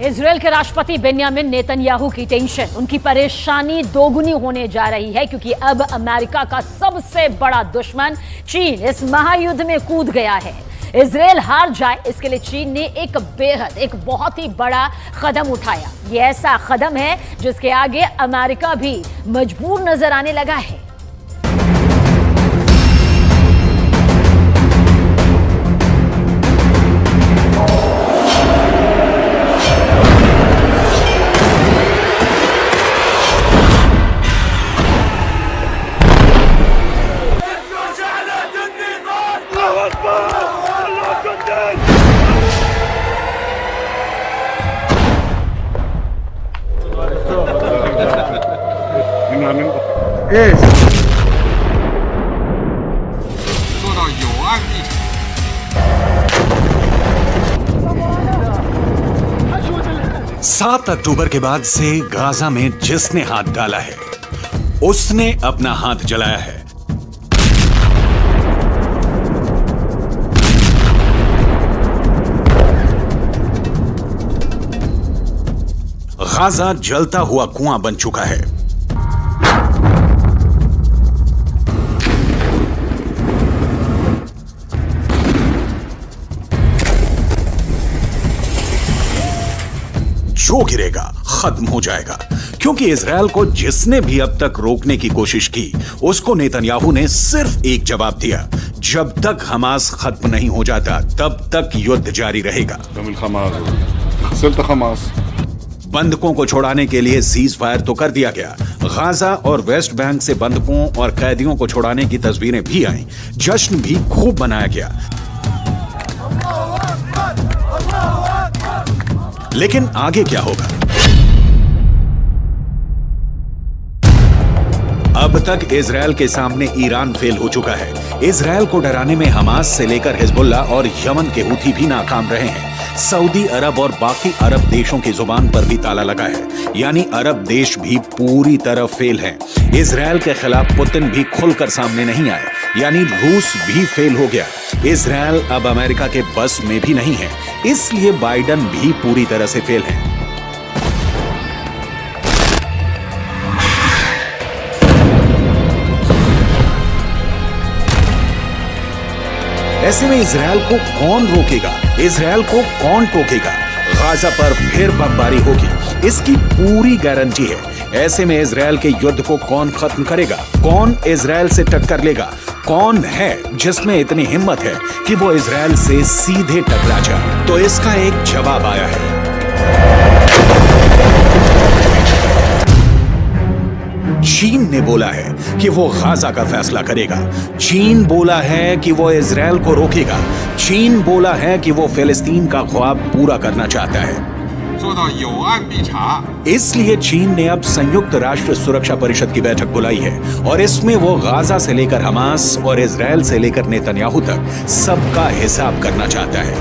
Israel के राष्ट्रपति Benjamin Netanyahu की टेंशन, उनकी परेशानी दोगुनी होने जा रही है क्योंकि अब अमेरिका का सबसे बड़ा दुश्मन चीन इस महायुद्ध में कूद गया है। इजरायल हार जाए इसके लिए चीन ने एक बहुत ही बड़ा कदम उठाया। यह ऐसा कदम है जिसके आगे अमेरिका भी मजबूर नजर आने लगा है। Yes. 做到有案必查。 7 अक्टूबर के बाद से गाजा में जिसने हाथ डाला है उसने अपना हाथ जलाया है। गाजा जलता हुआ कुआं बन चुका है। जो गिरेगा खत्म हो जाएगा, क्योंकि इजरायल को जिसने भी अब तक रोकने की कोशिश की उसको नेतन्याहू ने सिर्फ एक जवाब दिया, जब तक हमास खत्म नहीं हो जाता तब तक युद्ध जारी रहेगा। बंधकों को छोड़ाने के लिए सीज फायर तो कर दिया गया। गाजा और वेस्ट बैंक से बंधकों और कैदियों को छोड़ाने की तस्वीरें भी आईं। जश्न भी खूब मनाया गया। लेकिन आगे क्या होगा? अब तक इजरायल के सामने ईरान फेल हो चुका है। इजरायल को डराने में हमास से लेकर हिजबुल्ला और यमन के हूथी भी नाकाम रहे हैं। सऊदी अरब और बाकी अरब देशों की जुबान पर भी ताला लगा है, यानी अरब देश भी पूरी तरह फेल हैं। इजरायल के खिलाफ पुतिन भी खुलकर सामने नहीं आए, यानी रूस भी फेल हो गया। इजरायल अब अमेरिका के बस में भी नहीं है, इसलिए बाइडन भी पूरी तरह से फेल है। ऐसे में इजरायल को कौन रोकेगा? इजरायल को कौन टोकेगा? गाजा पर फिर बमबारी होगी, इसकी पूरी गारंटी है। ऐसे में इजरायल के युद्ध को कौन खत्म करेगा? कौन इजरायल से टक्कर लेगा? कौन है जिसमें इतनी हिम्मत है कि वो इजरायल से सीधे टकरा जाए? तो इसका एक जवाब आया है। चीन ने बोला है कि वो गाजा का फैसला करेगा। चीन बोला है कि वो इजरायल को रोकेगा। चीन बोला है कि वो फिलिस्तीन का ख्वाब पूरा करना चाहता है। 做到有案必查。 इसलिए चीन ने अब संयुक्त राष्ट्र सुरक्षा परिषद की बैठक बुलाई है और इसमें वो गाजा से लेकर हमास और इजरायल से लेकर नेतन्याहू तक सबका हिसाब करना चाहता है।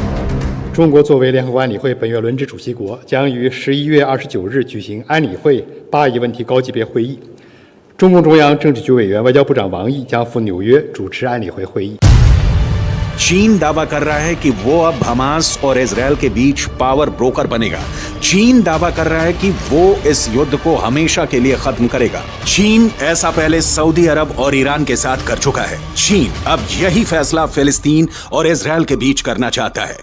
中国作为联合国安理会本月轮值主席国，将于11月29日举行安理会巴以问题高级别会议。中共中央政治局委员、外交部长王毅将赴纽约主持安理会会议。 चीन दावा कर रहा है कि वो अब हमास और इजरायल के बीच पावर ब्रोकर बनेगा। चीन दावा कर रहा है कि वो इस युद्ध को हमेशा के लिए खत्म करेगा। चीन ऐसा पहले सऊदी अरब और ईरान के साथ कर चुका है। चीन अब यही फैसला फिलिस्तीन और इजरायल के बीच करना चाहता है।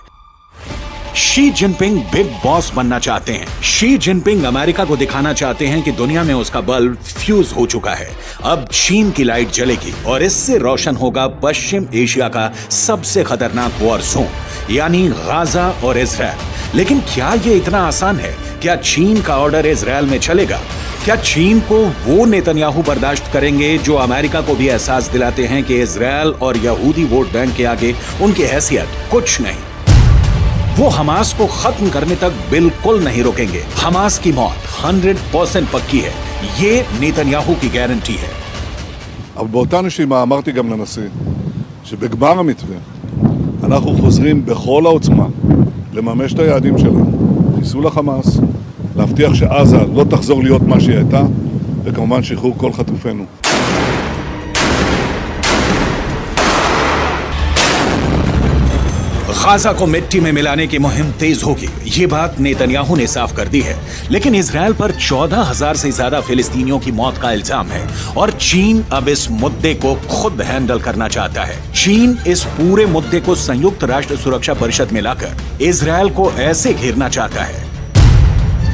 शी जिनपिंग बिग बॉस बनना चाहते हैं। शी जिनपिंग अमेरिका को दिखाना चाहते हैं कि दुनिया में उसका बल्ब फ्यूज हो चुका है। अब चीन की लाइट जलेगी और इससे रोशन होगा पश्चिम एशिया का सबसे खतरनाक वॉर जोन, यानी गाजा और इजरायल। लेकिन क्या यह इतना आसान है? क्या चीन का ऑर्डर इजरायल में चलेगा? क्या चीन को वो नेतन्याहू बर्दाश्त करेंगे जो अमेरिका को भी एहसास दिलाते हैं कि इजरायल और यहूदी वोट बैंक के आगे उनकी हैसियत कुछ नहीं? वो हमास को खत्म करने तक बिल्कुल नहीं रोकेंगे। हमास की मौत 100% पक्की है, ये नेतन्याहू की गारंटी है। אבל באותה נשימה אמרתי גם לנשיא שבגמר המתווה אנחנו חוזרים בכל העוצמה לממש את היעדים שלנו, חיסול החמאס, להבטיח שעזה לא תחזור להיות מה שהיא הייתה, וכמובן שחרור כל חטופינו. गाजा को मिट्टी में मिलाने की मुहिम तेज होगी, ये बात नेतन्याहू ने साफ कर दी है। लेकिन इजरायल पर 14,000 से ज्यादा फिलिस्तीनियों की मौत का इल्जाम है और चीन अब इस मुद्दे को खुद हैंडल करना चाहता है। चीन इस पूरे मुद्दे को संयुक्त राष्ट्र सुरक्षा परिषद में लाकर इजरायल को ऐसे घेरना चाहता है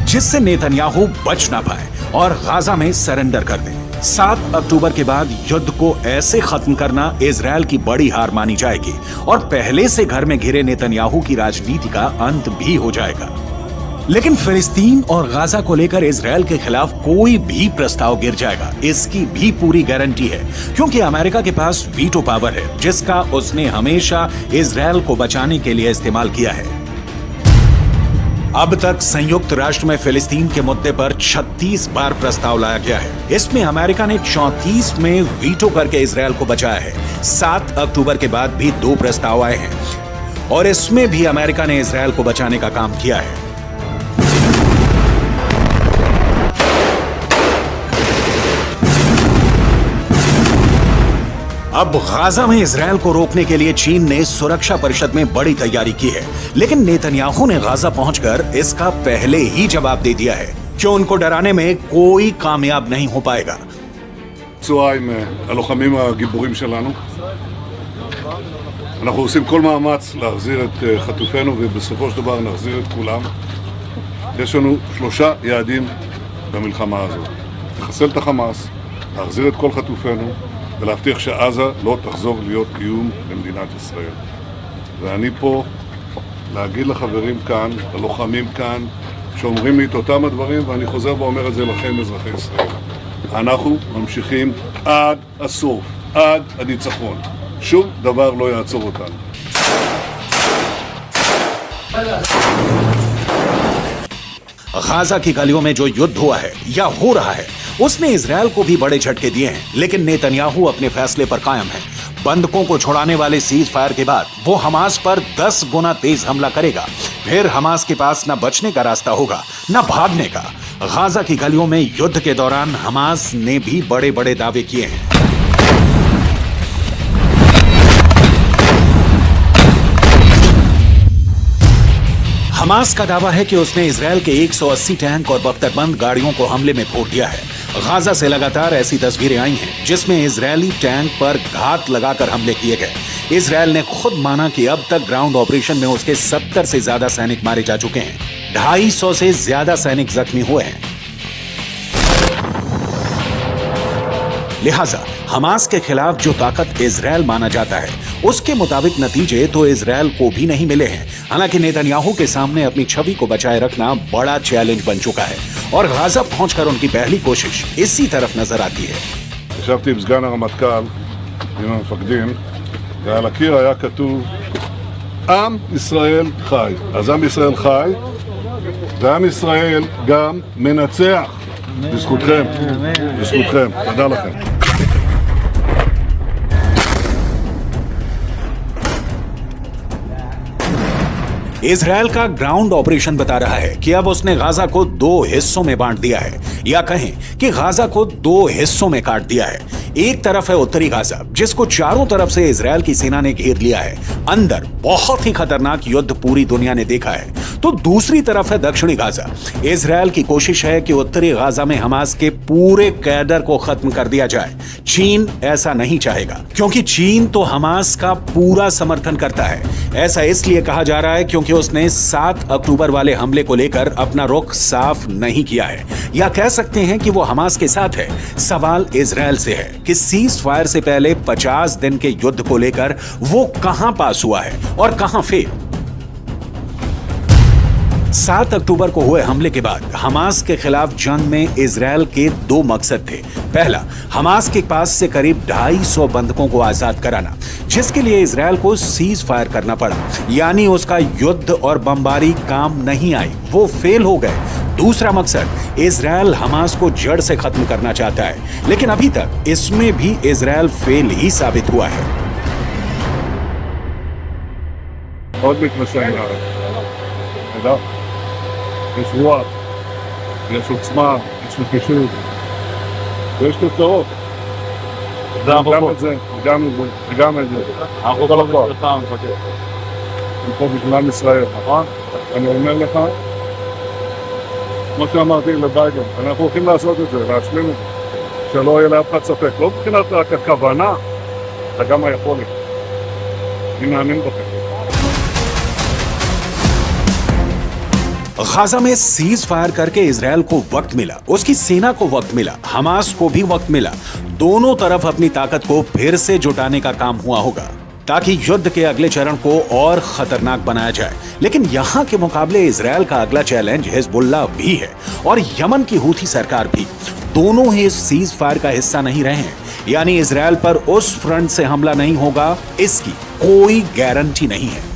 जिससे नेतन्याहू बच ना पाए और गाजा में सरेंडर कर दे। 7 अक्टूबर के बाद युद्ध को ऐसे खत्म करना इजरायल की बड़ी हार मानी जाएगी और पहले से घर में घिरे नेतन्याहू की राजनीति का अंत भी हो जाएगा। लेकिन फिलिस्तीन और गाजा को लेकर इजरायल के खिलाफ कोई भी प्रस्ताव गिर जाएगा, इसकी भी पूरी गारंटी है, क्योंकि अमेरिका के पास वीटो पावर है जिसका उसने हमेशा इजरायल को बचाने के लिए इस्तेमाल किया है। अब तक संयुक्त राष्ट्र में फिलिस्तीन के मुद्दे पर 36 बार प्रस्ताव लाया गया है। इसमें अमेरिका ने 34 में वीटो करके इजरायल को बचाया है। 7 अक्टूबर के बाद भी 2 प्रस्ताव आए हैं और इसमें भी अमेरिका ने इजरायल को बचाने का काम किया है। अब गाजा में इजरायल को रोकने के लिए चीन ने सुरक्षा परिषद में बड़ी तैयारी की है, लेकिन नेतन्याहू ने गाजा पहुंचकर इसका पहले ही जवाब दे दिया है कि उनको डराने में कोई कामयाब नहीं हो पाएगा। פצועה עם הלוחמים הגיבורים שלנו. אנחנו עושים כל מאמץ להחזיר את חטופינו ובסופו של דבר נחזיר את כולם. יש לנו 3 יעדים במלחמה הזאת. לחסל את החמאס, להחזיר את כל חטופינו ולהבטיח שעזה לא תחזור להיות איום למדינת ישראל. ואני פה להגיד לחברים כאן, ללוחמים כאן, שאומרים לי את אותם הדברים, ואני חוזר ואומר את זה לכם, אזרחי ישראל. אנחנו ממשיכים עד הסוף, עד הניצחון. שום דבר לא יעצור אותנו. गाजा की गलियों में जो युद्ध हुआ है या हो रहा है उसने इजरायल को भी बड़े झटके दिए हैं, लेकिन नेतन्याहू अपने फैसले पर कायम है। बंधकों को छुड़ाने वाले सीज फायर के बाद वो हमास पर 10 गुना तेज हमला करेगा। फिर हमास के पास न बचने का रास्ता होगा न भागने का। गाजा की गलियों में युद्ध के दौरान हमास ने भी बड़े बड़े दावे किए हैं। हमास का दावा है कि उसने इजरायल के 180 टैंक और बख्तरबंद गाड़ियों को हमले में फोड़ दिया है। गाजा से लगातार ऐसी तस्वीरें आई हैं जिसमें इजरायली टैंक पर घात लगाकर हमले किए गए। इजरायल ने खुद माना कि अब तक ग्राउंड ऑपरेशन में उसके 70 से ज्यादा सैनिक मारे जा चुके हैं, 250 से ज्यादा सैनिक जख्मी हुए हैं। लिहाजा हमास के खिलाफ जो ताकत इजरायल माना जाता है उसके मुताबिक नतीजे तो इजरायल को भी नहीं मिले हैं। हालांकि नेतन्याहू के सामने अपनी छवि को बचाए रखना बड़ा चैलेंज बन चुका है और गाजा पहुंचकर उनकी पहली कोशिश इसी तरफ नजर आती है। ישבתי עם סגן הרמטכ"ל, עם המפקדים, ועל הקיר היה כתוב עם ישראל חי. אז עם ישראל חי, ועם ישראל גם מנצח. בזכותכם, בזכותכם. תודה לכם. इजरायल का ग्राउंड ऑपरेशन बता रहा है कि अब उसने गाजा को 2 हिस्सों में बांट दिया है, या कहें कि गाजा को 2 हिस्सों में काट दिया है। एक तरफ है उत्तरी गाजा जिसको चारों तरफ से इजरायल की सेना ने घेर लिया है। अंदर बहुत ही खतरनाक युद्ध पूरी दुनिया ने देखा है। तो दूसरी तरफ है दक्षिणी गाजा। इजरायल की कोशिश है कि उत्तरी गाजा में हमास के पूरे कैडर को खत्म कर दिया जाए। चीन ऐसा नहीं चाहेगा क्योंकि चीन तो हमास का पूरा समर्थन करता है। ऐसा इसलिए कहा जा रहा है क्योंकि उसने 7 अक्टूबर वाले हमले को लेकर अपना रुख साफ नहीं किया है, या कह सकते हैं कि वो हमास के साथ है। सवाल इजरायल से है कि सीज फायर से पहले 50 दिन के युद्ध को लेकर वो कहां पास हुआ है और कहां फेल। 7 अक्टूबर को हुए हमले के बाद हमास के खिलाफ जंग में इजरायल के 2 मकसद थे। पहला, हमास के पास से करीब 250 बंधकों को आजाद कराना, जिसके लिए इजरायल को सीज फायर करना पड़ा, यानी उसका युद्ध और बमबारी काम नहीं आई, वो फेल हो गए। दूसरा मकसद, इजरायल हमास को जड़ से खत्म करना चाहता है, लेकिन अभी तक इसमें भी इजरायल फेल ही साबित हुआ है। עוד מתמשך לארץ. יש רוח, יש עוצמה, יש נחישות, ויש תוצאות. גם את זה, וגם את זה, וגם את זה. אנחנו כל הכבוד. אנחנו פה בגלל ישראל, נכון? אני אומר לך, כמו שאמרתי לביידן, אנחנו הולכים לעשות את זה, להשלים את זה, שלא יהיה לאף אחד ספק. לא מבחינת רק הכוונה, אלא גם היכולת. אני מאמין בכם. गाजा में सीज फायर करके इजरायल को वक्त मिला, उसकी सेना को वक्त मिला, हमास को भी वक्त मिला। दोनों तरफ अपनी ताकत को फिर से जुटाने का काम हुआ होगा ताकि युद्ध के अगले चरण को और खतरनाक बनाया जाए। लेकिन यहां के मुकाबले इजरायल का अगला चैलेंज हिजबुल्लाह भी है और यमन की हूथी सरकार भी। दोनों ही इस सीज फायर का हिस्सा नहीं रहे हैं, यानी इजरायल पर उस फ्रंट से हमला नहीं होगा, इसकी कोई गारंटी नहीं है।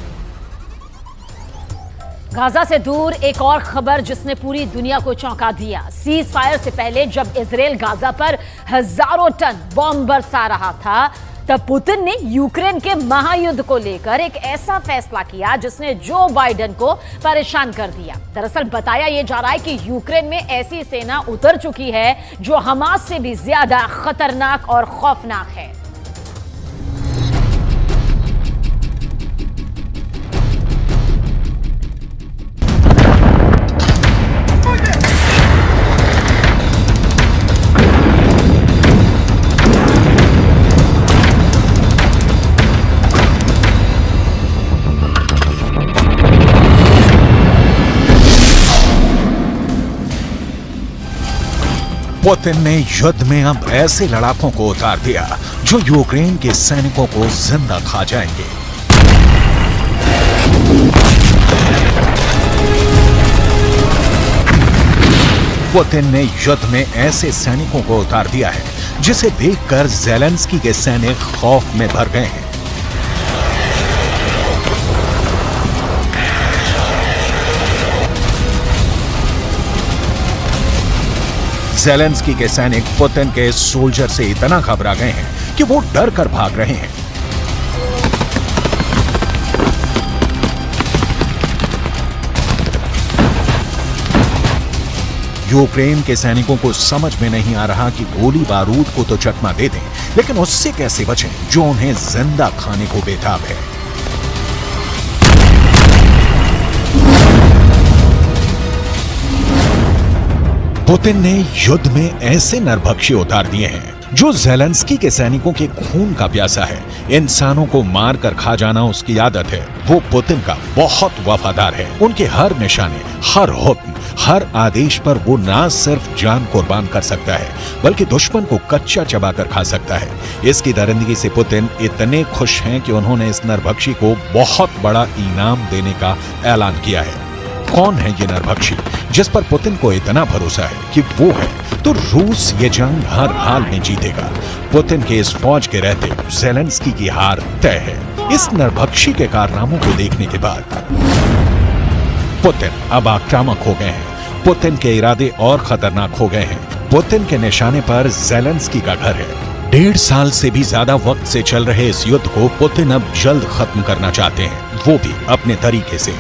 गाजा से दूर एक और खबर जिसने पूरी दुनिया को चौंका दिया। सीज फायर से पहले जब इजराइल गाजा पर हजारों टन बॉम्ब बरसा रहा था, तब पुतिन ने यूक्रेन के महायुद्ध को लेकर एक ऐसा फैसला किया जिसने जो बाइडेन को परेशान कर दिया। दरअसल बताया यह जा रहा है कि यूक्रेन में ऐसी सेना उतर चुकी है जो हमास से भी ज्यादा खतरनाक और खौफनाक है। पुतिन ने युद्ध में अब ऐसे लड़ाकों को उतार दिया जो यूक्रेन के सैनिकों को जिंदा खा जाएंगे। पुतिन ने युद्ध में ऐसे सैनिकों को उतार दिया है जिसे देखकर ज़ेलेंस्की के सैनिक खौफ में भर गए हैं। ज़ेलेंस्की के सैनिक पुतिन के सोल्जर से इतना घबरा गए हैं कि वो डर कर भाग रहे हैं। यूक्रेन के सैनिकों को समझ में नहीं आ रहा कि गोली बारूद को तो चकमा दे दें, लेकिन उससे कैसे बचें जो उन्हें जिंदा खाने को बेताब है। पुतिन ने युद्ध में ऐसे नरभक्षी उतार दिए हैं जो ज़ेलेंस्की के सैनिकों के खून का प्यासा है। इंसानों को मार कर खा जाना उसकी आदत है। वो पुतिन का बहुत वफादार है। उनके हर निशाने, हर हुक्म, हर आदेश पर वो ना सिर्फ जान कुर्बान कर सकता है बल्कि दुश्मन को कच्चा चबाकर खा सकता है। इसकी दरिंदगी से पुतिन इतने खुश हैं कि उन्होंने इस नरभक्षी को बहुत बड़ा इनाम देने का ऐलान किया है। कौन है ये नरभक्षी जिस पर पुतिन को इतना भरोसा है कि वो है तो रूस ये जंग हर हाल में जीतेगा। पुतिन के इस फौज के रहते ज़ेलेंस्की की हार तय है। इस नरभक्षी के कारनामों को देखने के बाद पुतिन अब आक्रामक हो गए हैं। पुतिन के इरादे और खतरनाक हो गए हैं। पुतिन के निशाने पर ज़ेलेंस्की का घर है। 1.5 साल से भी ज्यादा वक्त से चल रहे इस युद्ध को पुतिन अब जल्द खत्म करना चाहते हैं, वो भी अपने तरीके से।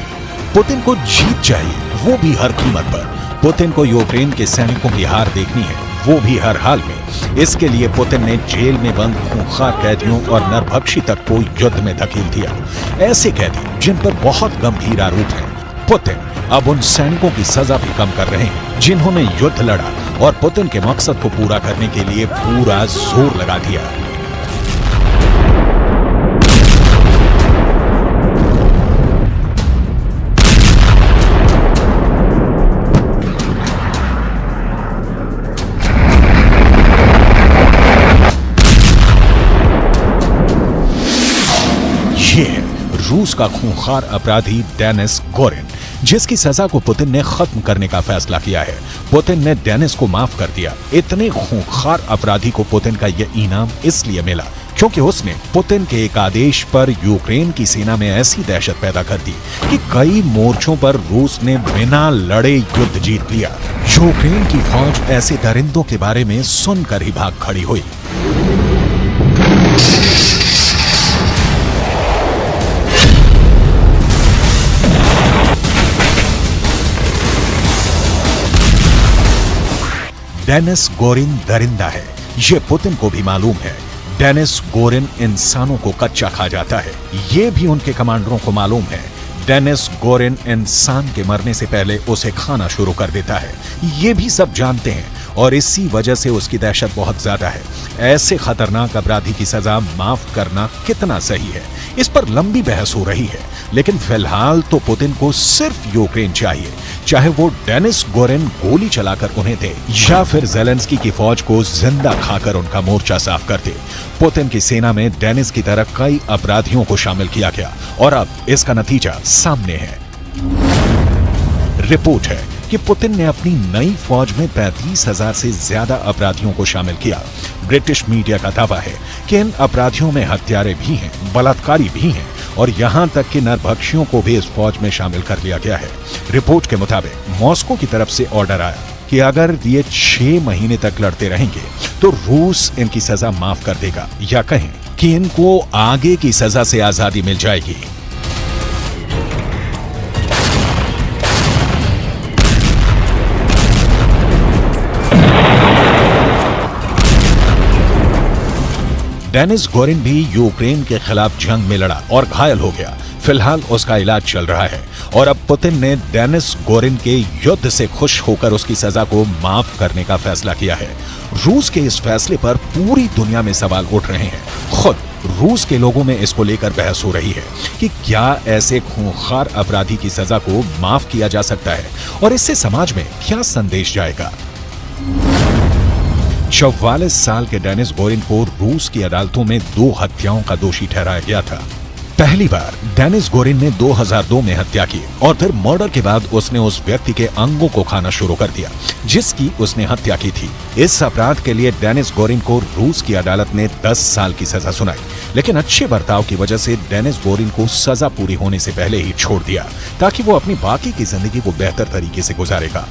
पुतिन को जीत चाहिए, वो भी हर कीमत पर। पुतिन को यूक्रेन के सैनिकों की हार देखनी है, वो भी हर हाल में। इसके लिए पुतिन ने जेल में बंद खूंखार कैदियों और नरभक्षी तक को युद्ध में धकेल दिया। ऐसे कैदी जिन पर बहुत गंभीर आरोप हैं। पुतिन अब उन सैनिकों की सजा भी कम कर रहे हैं जिन्होंने युद्ध लड़ा और पुतिन के मकसद को पूरा करने के लिए पूरा जोर लगा दिया। ये है रूस का खूंखार अपराधी डेनिस गोरिन, जिसकी सजा को पुतिन ने खत्म करने का फैसला किया है। पुतिन ने डेनिस को माफ कर दिया। इतने खूंखार अपराधी को पुतिन का यह इनाम इसलिए मिला क्योंकि उसने पुतिन के एक आदेश पर यूक्रेन की सेना में ऐसी दहशत पैदा कर दी कि कई मोर्चों पर रूस ने बिना लड़े युद्ध जीत लिया। यूक्रेन की फौज ऐसे दरिंदों के बारे में सुनकर ही भाग खड़ी हुई। डेनिस गोरिन दरिंदा है, ये पुतिन को भी मालूम है। डेनिस गोरिन इंसानों को कच्चा खा जाता है, ये भी उनके कमांडरों को मालूम है। डेनिस गोरिन इंसान के मरने से पहले उसे खाना शुरू कर देता है। ये भी सब जानते हैं और इसी वजह से उसकी दहशत बहुत ज्यादा है। ऐसे खतरनाक अपराधी की सजा माफ करना कितना सही है, इस पर लंबी बहस हो रही है। लेकिन फिलहाल तो पुतिन को सिर्फ यूक्रेन चाहिए, चाहे वो डेनिस गोरिन गोली चलाकर उन्हें दे या फिर ज़ेलेंस्की की फौज को जिंदा खाकर उनका मोर्चा साफ कर दे। पुतिन की सेना में डेनिस की तरह कई अपराधियों को शामिल किया गया और अब इसका नतीजा सामने है। रिपोर्ट है कि पुतिन ने अपनी नई फौज में 35,000 से ज्यादा अपराधियों को शामिल किया। ब्रिटिश मीडिया का दावा है कि इन अपराधियों में हत्यारे भी हैं, बलात्कारी भी हैं और यहां तक कि नरभक्षियों को भी इस फौज में शामिल कर लिया गया है। रिपोर्ट के मुताबिक मॉस्को की तरफ से ऑर्डर आया कि अगर ये 6 महीने तक लड़ते रहेंगे तो रूस इनकी सजा माफ कर देगा, या कहें कि इनको आगे की सजा से आजादी मिल जाएगी। डेनिस गोरिन भी यूक्रेन के खिलाफ जंग में लड़ा और घायल हो गया। फिलहाल उसका इलाज चल रहा है और अब पुतिन ने डेनिस गोरिन के युद्ध से खुश होकर उसकी सजा को माफ करने का फैसला किया है। रूस के इस फैसले पर पूरी दुनिया में सवाल उठ रहे हैं। खुद रूस के लोगों में इसको लेकर बहस हो रही है कि क्या ऐसे खूंखार अपराधी की सजा को माफ किया जा सकता है और इससे समाज में क्या संदेश जाएगा। 44 साल के डेनिस गोरिन को रूस की अदालतों में 2 हत्याओं का दोषी ठहराया गया था। पहली बार डेनिस गोरिन ने 2002 में हत्या की और फिर मर्डर के बाद उसने उस व्यक्ति के अंगों को खाना शुरू कर दिया जिसकी उसने हत्या की थी। इस अपराध के लिए डेनिस गोरिन को रूस की अदालत ने 10 साल की सजा सुनाई, लेकिन अच्छे बर्ताव की वजह से डेनिस गोरिन को सजा पूरी होने से पहले ही छोड़ दिया ताकि वो अपनी बाकी की जिंदगी को बेहतर तरीके से गुजारेगा।